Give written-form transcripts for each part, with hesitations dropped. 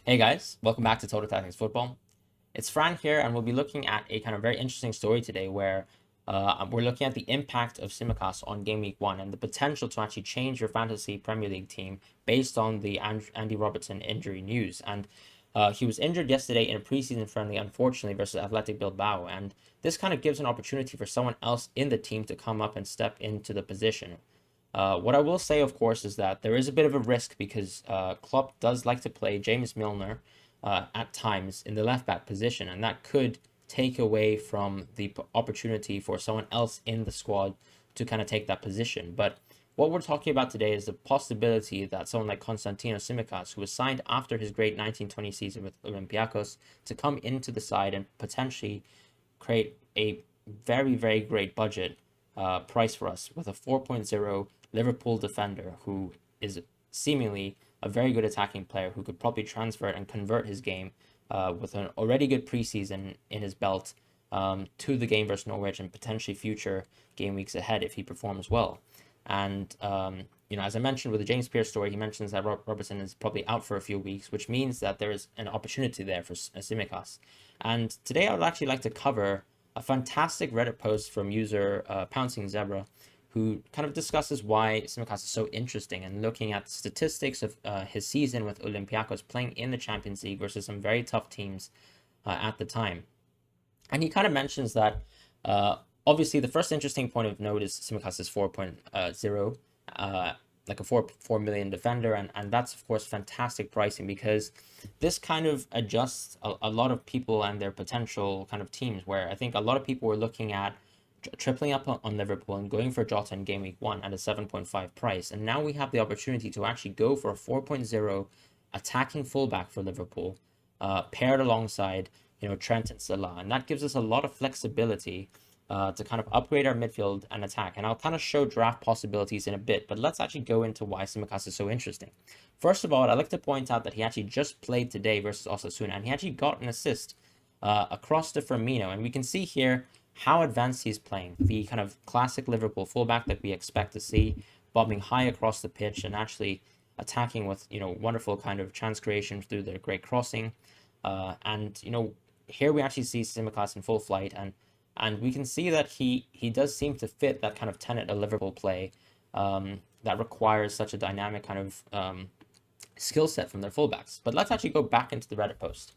Hey guys, welcome back to Total Tactics Football. It's Fran here, and we'll be looking at a kind of very interesting story today where we're looking at the impact of Tsimikas on Game Week 1 and the potential to actually change your fantasy Premier League team based on the Andy Robertson injury news. And he was injured yesterday in a preseason friendly, unfortunately, versus Athletic Bilbao. And this kind of gives an opportunity for someone else in the team to come up and step into the position. What I will say, of course, is that there is a bit of a risk because Klopp does like to play James Milner at times in the left back position, and that could take away from the opportunity for someone else in the squad to kind of take that position. But what we're talking about today is the possibility that someone like Konstantinos Tsimikas, who was signed after his great 1920 season with Olympiacos, to come into the side and potentially create a very, very great budget price for us with a 4.0 Liverpool defender who is seemingly a very good attacking player who could probably transfer and convert his game with an already good preseason in his belt to the game versus Norwich and potentially future game weeks ahead if he performs well. And as I mentioned with the James Pearce story, he mentions that Robertson is probably out for a few weeks, which means that there is an opportunity there for Tsimikas. And today I would actually like to cover a fantastic Reddit post from user BouncingZebra, who kind of discusses why Tsimikas is so interesting and looking at the statistics of his season with Olympiacos playing in the Champions League versus some very tough teams at the time. And he kind of mentions that obviously the first interesting point of note is Tsimikas is 4.0, like a 4 million defender, and that's of course fantastic pricing because this kind of adjusts a lot of people and their potential kind of teams, where I think a lot of people were looking at tripling up on Liverpool and going for Jota in Game Week 1 at a 7.5 price. And now we have the opportunity to actually go for a 4.0 attacking fullback for Liverpool, paired alongside, Trent and Salah. And that gives us a lot of flexibility to kind of upgrade our midfield and attack. And I'll kind of show draft possibilities in a bit, but let's actually go into why Tsimikas is so interesting. First of all, I'd like to point out that he actually just played today versus Osasuna, and he actually got an assist across to Firmino. And we can see here how advanced he's playing. The kind of classic Liverpool fullback that we expect to see, bobbing high across the pitch and actually attacking with, wonderful kind of chance creation through their great crossing. Here we actually see Tsimikas in full flight, and we can see that he does seem to fit that kind of tenet of Liverpool play that requires such a dynamic kind of skill set from their fullbacks. But let's actually go back into the Reddit post.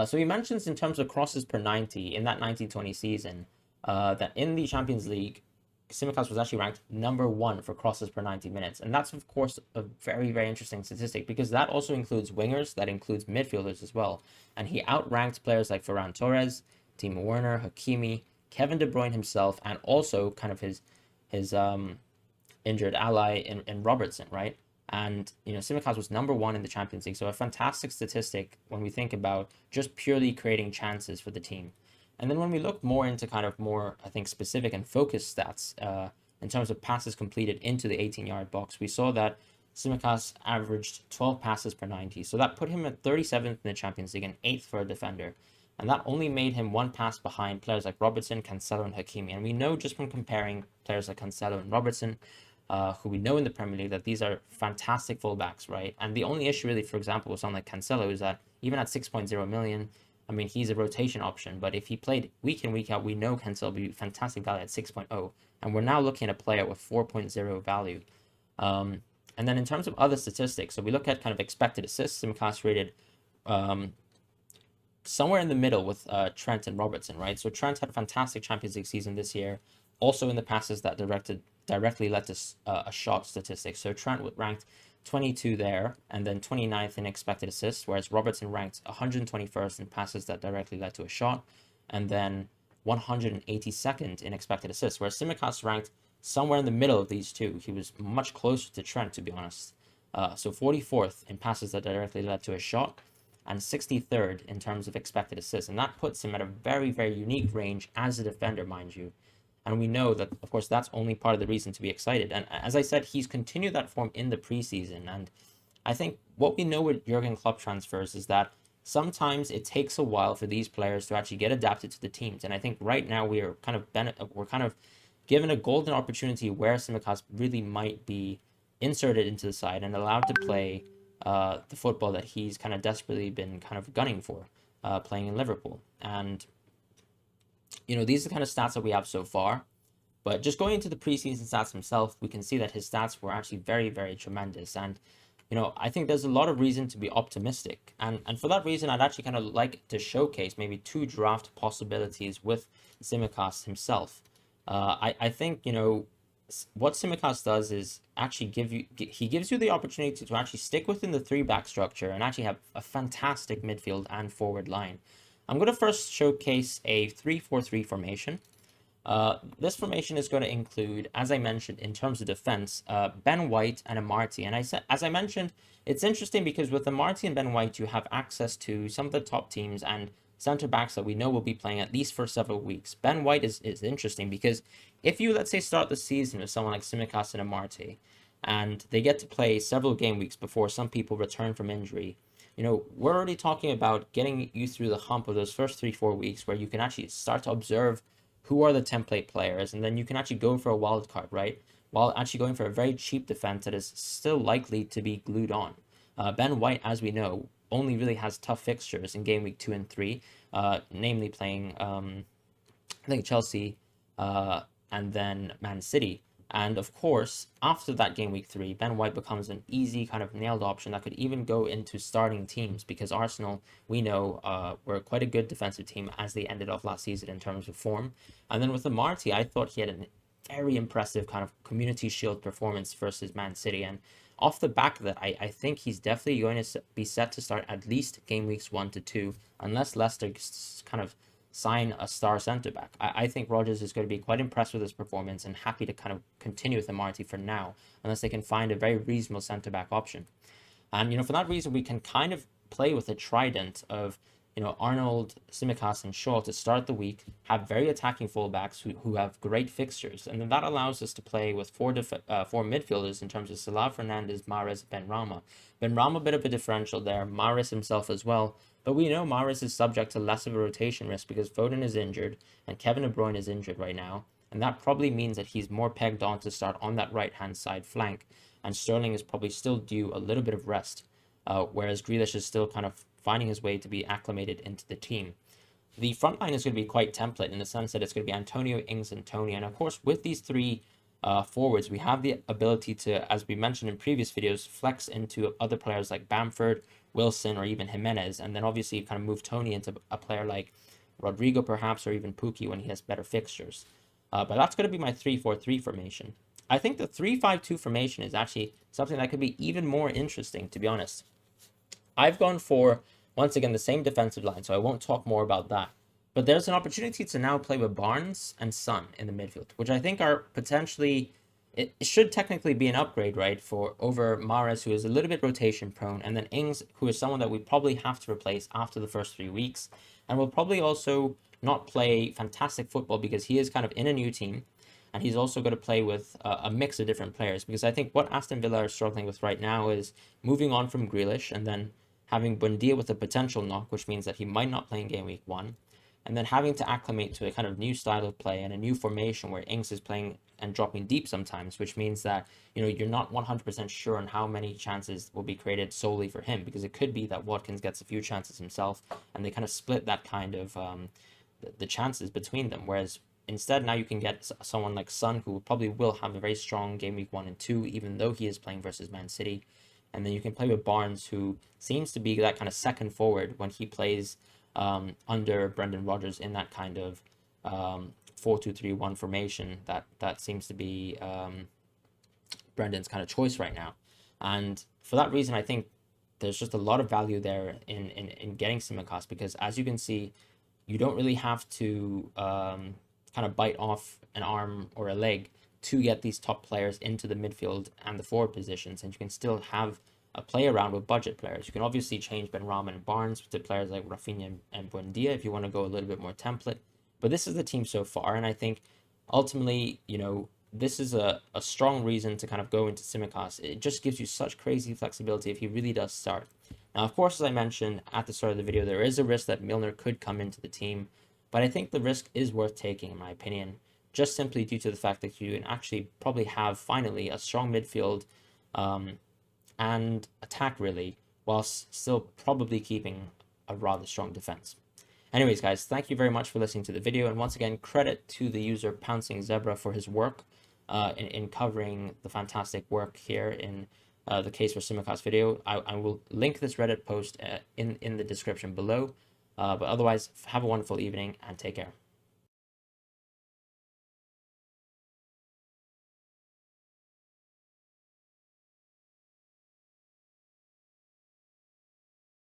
So he mentions in terms of crosses per 90 in that 1920 season that in the Champions League, Tsimikas was actually ranked number 1 for crosses per 90 minutes. And that's, of course, a very, very interesting statistic because that also includes wingers, that includes midfielders as well. And he outranked players like Ferran Torres, Timo Werner, Hakimi, Kevin De Bruyne himself, and also kind of his injured ally in Robertson, right? And, Tsimikas was number 1 in the Champions League. So a fantastic statistic when we think about just purely creating chances for the team. And then when we look more into kind of more, I think, specific and focused stats in terms of passes completed into the 18-yard box, we saw that Tsimikas averaged 12 passes per 90. So that put him at 37th in the Champions League and 8th for a defender. And that only made him 1 pass behind players like Robertson, Cancelo, and Hakimi. And we know just from comparing players like Cancelo and Robertson, who we know in the Premier League, that these are fantastic fullbacks, right? And the only issue really, for example, with someone like Cancelo is that even at 6.0 million, I mean, he's a rotation option. But if he played week in, week out, we know Cancelo would be fantastic value at 6.0. And we're now looking at a player with 4.0 value. And then in terms of other statistics, so we look at kind of expected assists, Tsimikas rated somewhere in the middle with Trent and Robertson, right? So Trent had a fantastic Champions League season this year, also in the passes that directly led to a shot statistic. So Trent ranked 22 there, and then 29th in expected assists, whereas Robertson ranked 121st in passes that directly led to a shot, and then 182nd in expected assists, whereas Tsimikas ranked somewhere in the middle of these two. He was much closer to Trent, to be honest. So 44th in passes that directly led to a shot, and 63rd in terms of expected assists. And that puts him at a very, very unique range as a defender, mind you. And we know that, of course, that's only part of the reason to be excited. And as I said, he's continued that form in the preseason. And I think what we know with Jurgen Klopp transfers is that sometimes it takes a while for these players to actually get adapted to the teams. And I think right now we're kind of given a golden opportunity where Tsimikas really might be inserted into the side and allowed to play the football that he's kind of desperately been kind of gunning for, playing in Liverpool. And these are the kind of stats that we have so far. But just going into the preseason stats himself, we can see that his stats were actually very, very tremendous. And I think there's a lot of reason to be optimistic. And for that reason, I'd actually kind of like to showcase maybe 2 draft possibilities with Tsimikas himself. I think, what Tsimikas does is actually he gives you the opportunity to actually stick within the 3-back structure and actually have a fantastic midfield and forward line. I'm going to first showcase a 3-4-3 formation. This formation is going to include, as I mentioned, in terms of defense, Ben White and Amartey. And as I mentioned, it's interesting because with Amartey and Ben White, you have access to some of the top teams and center backs that we know will be playing at least for several weeks. Ben White is interesting because if you, let's say, start the season with someone like Tsimikas and Amartey, and they get to play several game weeks before some people return from injury, we're already talking about getting you through the hump of those first 3-4 weeks where you can actually start to observe who are the template players, and then you can actually go for a wild card, right? While actually going for a very cheap defense that is still likely to be glued on. Ben White, as we know, only really has tough fixtures in game week 2 and 3, namely playing, I think, Chelsea and then Man City. And of course, after that game week 3, Ben White becomes an easy kind of nailed option that could even go into starting teams because Arsenal, we know, were quite a good defensive team as they ended off last season in terms of form. And then with Amartey, I thought he had a very impressive kind of Community Shield performance versus Man City. And off the back of that, I think he's definitely going to be set to start at least game weeks 1 to 2, unless Leicester kind of sign a star centre back. I think Rodgers is going to be quite impressed with his performance and happy to kind of continue with Amartey for now, unless they can find a very reasonable centre back option. And for that reason, we can kind of play with a trident of Arnold, Tsimikas, and Shaw to start the week, have very attacking fullbacks who have great fixtures, and then that allows us to play with 4 midfielders in terms of Salah, Fernandes, Mahrez, Benrahma. Benrahma, a bit of a differential there, Mahrez himself as well, but we know Mahrez is subject to less of a rotation risk because Foden is injured and Kevin De Bruyne is injured right now, and that probably means that he's more pegged on to start on that right-hand side flank, and Sterling is probably still due a little bit of rest, whereas Grealish is still kind of finding his way to be acclimated into the team. The front line is going to be quite template in the sense that it's going to be Antonio, Ings, and Tony. And of course, with these 3 forwards, we have the ability to, as we mentioned in previous videos, flex into other players like Bamford, Wilson, or even Jimenez. And then obviously you kind of move Tony into a player like Rodrigo perhaps, or even Pukki when he has better fixtures. But that's going to be my 3-4-3 formation. I think the 3-5-2 formation is actually something that could be even more interesting, to be honest. I've gone for, once again, the same defensive line, so I won't talk more about that. But there's an opportunity to now play with Barnes and Son in the midfield, which I think are potentially, it should technically be an upgrade, right, for over Mahrez, who is a little bit rotation prone, and then Ings, who is someone that we probably have to replace after the first 3 weeks, and will probably also not play fantastic football because he is kind of in a new team, and he's also going to play with a mix of different players, because I think what Aston Villa are struggling with right now is moving on from Grealish and then having Buendia with a potential knock, which means that he might not play in game week 1, and then having to acclimate to a kind of new style of play and a new formation where Ings is playing and dropping deep sometimes, which means that you're not 100% sure on how many chances will be created solely for him, because it could be that Watkins gets a few chances himself and they kind of split that kind of the chances between them, whereas instead now you can get someone like Son, who probably will have a very strong game week 1 and 2, even though he is playing versus Man City. And then you can play with Barnes, who seems to be that kind of second forward when he plays under Brendan Rodgers in that kind of 4-2-3-1 formation that seems to be Brendan's kind of choice right now. And for that reason, I think there's just a lot of value there in getting Tsimikas, because as you can see, you don't really have to kind of bite off an arm or a leg to get these top players into the midfield and the forward positions, and you can still have a play around with budget players. You can obviously change Benrahma and Barnes to players like Rafinha and Buendia if you want to go a little bit more template. But this is the team so far, and I think ultimately, this is a strong reason to kind of go into Tsimikas. It just gives you such crazy flexibility if he really does start. Now, of course, as I mentioned at the start of the video, there is a risk that Milner could come into the team, but I think the risk is worth taking, in my opinion, just simply due to the fact that you can actually probably have finally a strong midfield and attack really, whilst still probably keeping a rather strong defense. Anyways, guys, thank you very much for listening to the video. And once again, credit to the user BouncingZebra for his work in covering the fantastic work here in the case for Tsimikas video. I will link this Reddit post in the description below. But otherwise, have a wonderful evening and take care.